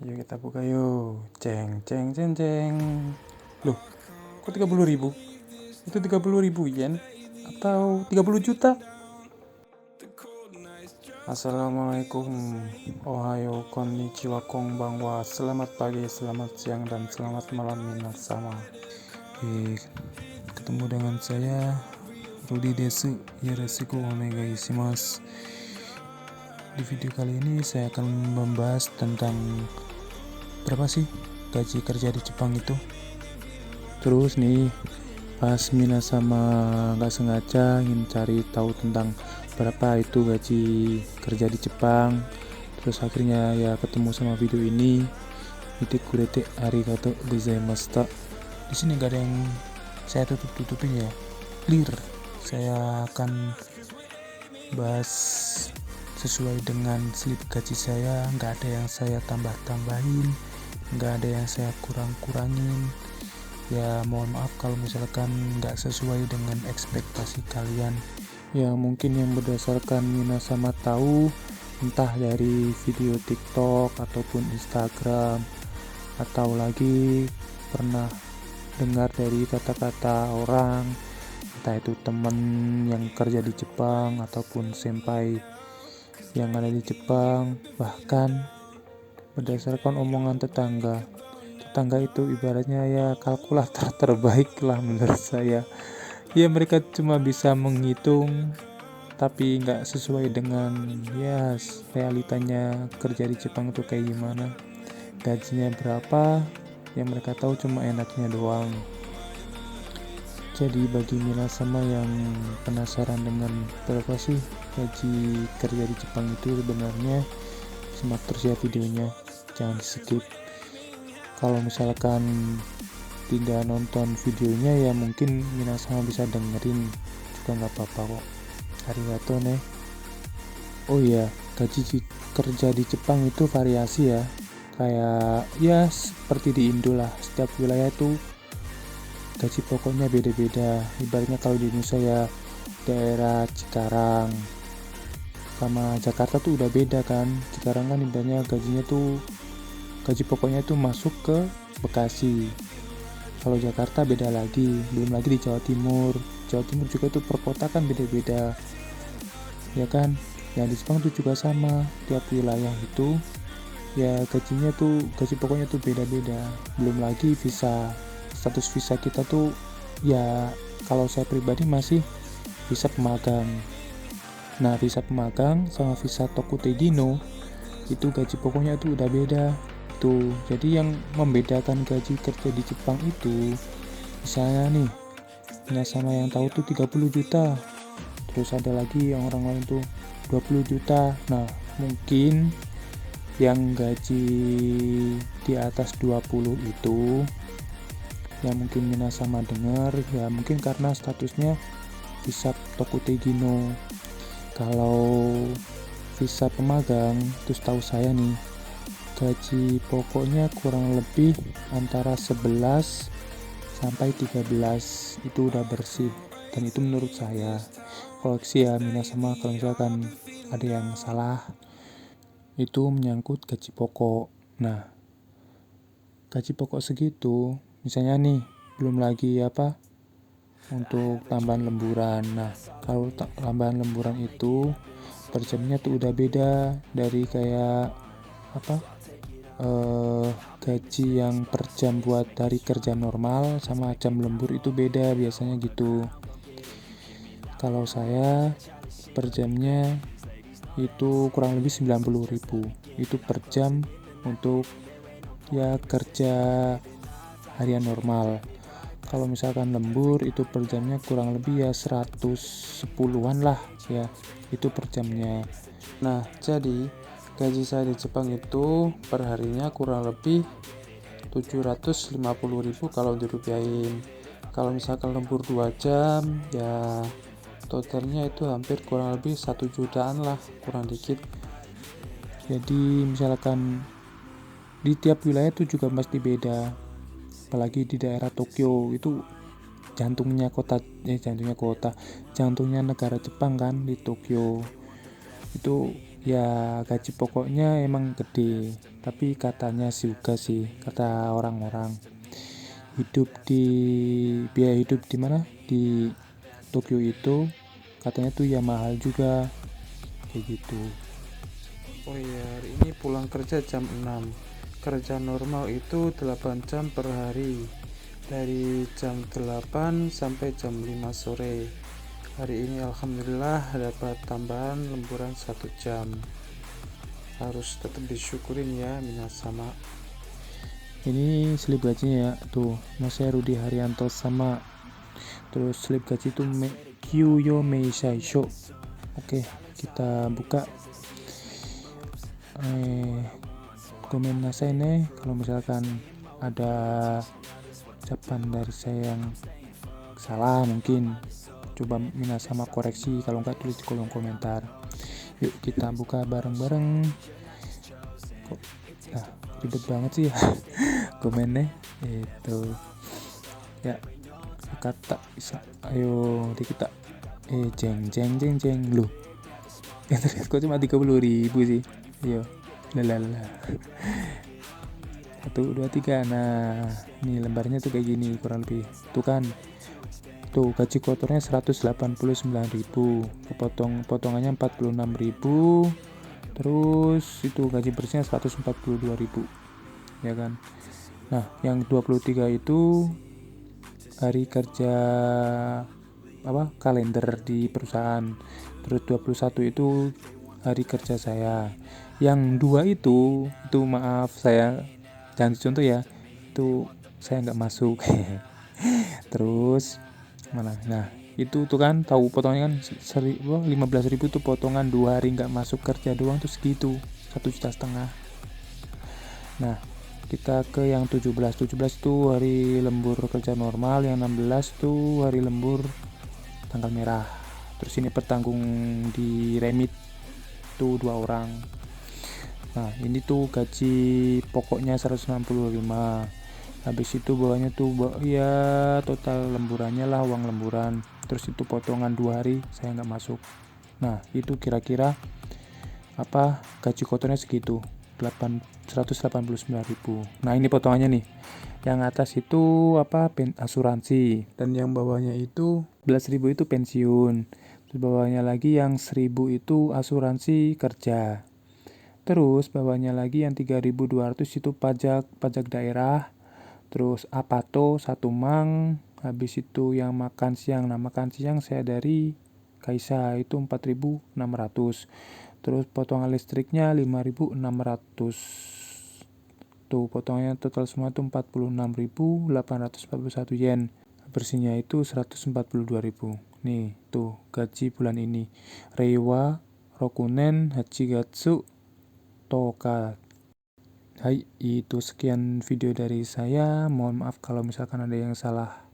Yuk kita buka yuk. Ceng ceng ceng ceng. Loh, kok 30.000? Itu 30.000 yen atau 30 juta? Assalamualaikum. Ohayo, konnichiwa, konbanwa. Selamat pagi, selamat siang, dan selamat malam minasama. Ketemu dengan saya Rudi Desu. Yoroshiku onegai shimasu. Di video kali ini saya akan membahas tentang berapa sih gaji kerja di Jepang itu. Terus nih, pas Mina sama nggak sengaja ingin cari tahu tentang berapa itu gaji kerja di Jepang, terus akhirnya ya ketemu sama video ini. Mitik kurete arigato gozaimashita. Di sini nggak ada yang saya tutupin ya, clear. Saya akan bahas sesuai dengan slip gaji saya, nggak ada yang saya tambah-tambahin, nggak ada yang saya kurang-kurangin. Ya mohon maaf kalau misalkan nggak sesuai dengan ekspektasi kalian. Ya mungkin yang berdasarkan Mina sama tahu, entah dari video TikTok ataupun Instagram, atau lagi pernah dengar dari kata-kata orang, entah itu temen yang kerja di Jepang ataupun senpai yang ada di Jepang, bahkan berdasarkan omongan tetangga itu ibaratnya ya kalkulator terbaik lah menurut saya. Ya mereka cuma bisa menghitung tapi nggak sesuai dengan ya realitanya kerja di Jepang itu kayak gimana, gajinya berapa, yang mereka tahu cuma enaknya doang. Jadi bagi Mila sama yang penasaran dengan berapa sih gaji kerja di Jepang itu sebenarnya, simak terus ya videonya, jangan di skip. Kalau misalkan tidak nonton videonya ya mungkin Mina sama bisa dengerin juga nggak apa-apa kok. Arigato nih. Oh iya, gaji kerja di Jepang itu variasi ya, kayak ya seperti di Indo lah, setiap wilayah tuh gaji pokoknya beda-beda. Ibaratnya kalau di Indonesia ya daerah Cikarang sama Jakarta tuh udah beda kan. Cikarang kan ibaratnya gaji pokoknya tuh masuk ke Bekasi. Kalau Jakarta beda lagi, belum lagi di Jawa Timur juga tuh per kota kan beda-beda ya kan. Yang di Jepang tuh juga sama, tiap wilayah itu ya gaji pokoknya tuh beda-beda. Belum lagi status visa kita tuh ya, kalau saya pribadi masih visa pemagang. Nah visa pemagang sama visa Tokutegino itu gaji pokoknya tuh udah beda tuh. Jadi yang membedakan gaji kerja di Jepang itu, misalnya nih Mina sama yang tahu tuh 30 juta, terus ada lagi yang orang lain tuh 20 juta. Nah mungkin yang gaji di atas 20 itu yang mungkin Mina sama dengar ya mungkin karena statusnya visa Tokutegino. Kalau visa pemagang itu setahu saya nih gaji pokoknya kurang lebih antara 11 sampai 13 itu udah bersih, dan itu menurut saya. Koreksi ya Mina sama kalau misalkan ada yang salah, itu menyangkut gaji pokok. Nah gaji pokok segitu misalnya nih belum lagi untuk tambahan lemburan. Nah kalau tambahan lemburan itu per jamnya tuh udah beda dari kayak gaji yang per jam buat hari kerja normal sama jam lembur itu beda biasanya gitu. Kalau saya per jamnya itu kurang lebih 90.000 itu per jam untuk ya kerja harian normal. Kalau misalkan lembur itu per jamnya kurang lebih ya 110-an lah ya, itu per jamnya. Nah jadi gaji saya di Jepang itu per harinya kurang lebih 750.000 kalau dirupiahin. Kalau misalkan lembur 2 jam ya totalnya itu hampir kurang lebih 1 jutaan lah, kurang dikit. Jadi misalkan di tiap wilayah itu juga pasti beda, apalagi di daerah Tokyo itu jantungnya negara Jepang kan, di Tokyo itu ya gaji pokoknya emang gede. tapi katanya juga sih, kata orang-orang, biaya hidup di mana, di Tokyo itu katanya tuh ya mahal juga kayak gitu. Oh iya, hari ini pulang kerja jam 6. Kerja normal itu 8 jam per hari. Dari jam 8 sampai jam 5 sore. Hari ini alhamdulillah dapat tambahan lemburan 1 jam. Harus tetap disyukurin ya minasama. Ini slip gajinya ya, tuh Mas Rudi Haryanto sama. Terus slip gaji itu Kyuyo Meishaisho. Oke, kita buka. Komen nasai nih kalau misalkan ada ucapan dari saya yang salah, mungkin coba minasama koreksi, kalau enggak tulis di kolom komentar. Yuk kita buka bareng-bareng. Kok ribet banget sih ya komennya itu ya, kata bisa. Ayo kita jeng lu yang terlihat kok cuma 30.000 sih. Ayo lalala 1 2 3. Nah ini lembarnya tuh kayak gini kurang lebih tuh kan. Tuh gaji kotornya 189.000, potongannya 46.000, terus itu gaji bersihnya 142.000 ya kan. Nah yang 23 itu hari kerja kalender di perusahaan, terus 21 itu hari kerja saya. Yang 2 itu maaf, saya jangan dicontoh ya, itu saya nggak masuk. Terus mana, nah itu tuh kan tahu potongannya kan 15.000 tuh potongan 2 hari nggak masuk kerja doang tuh segitu, 1,5 juta. Nah kita ke yang 17 tuh hari lembur kerja normal, yang 16 tuh hari lembur tanggal merah. Terus ini petanggung di remit tuh 2 orang. Nah ini tuh gaji pokoknya 165, habis itu bawahnya tuh ya total lemburannya lah, uang lemburan, terus itu potongan 2 hari saya nggak masuk. Nah itu kira-kira gaji kotornya segitu, 189.000. Nah ini potongannya nih, yang atas itu asuransi, dan yang bawahnya itu 11.000 itu pensiun, terus bawahnya lagi yang 1.000 itu asuransi kerja, terus bawahnya lagi yang 3.200 itu pajak daerah, terus apato 1 mang, habis itu yang makan siang. Nah makan siang saya dari Kaisa itu 4.600, terus potongan listriknya 5.600, tuh potongannya total semua tuh 46.841 yen, bersihnya itu 142.000. Nih tuh gaji bulan ini, Reiwa Rokunen Hachigatsu Toka. Hai, itu sekian video dari saya. Mohon maaf kalau misalkan ada yang salah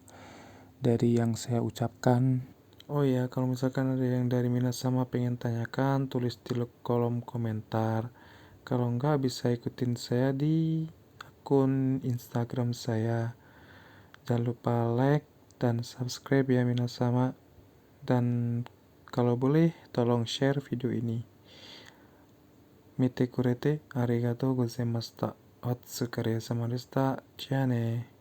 dari yang saya ucapkan. Oh ya, kalau misalkan ada yang dari minasama pengen tanyakan, tulis di kolom komentar. Kalau enggak bisa ikutin saya di akun Instagram saya. Jangan lupa like dan subscribe ya minasama. Dan kalau boleh tolong share video ini. Mite kurete arigatou gozaimashita. Otsukaresama deshita.じゃあね。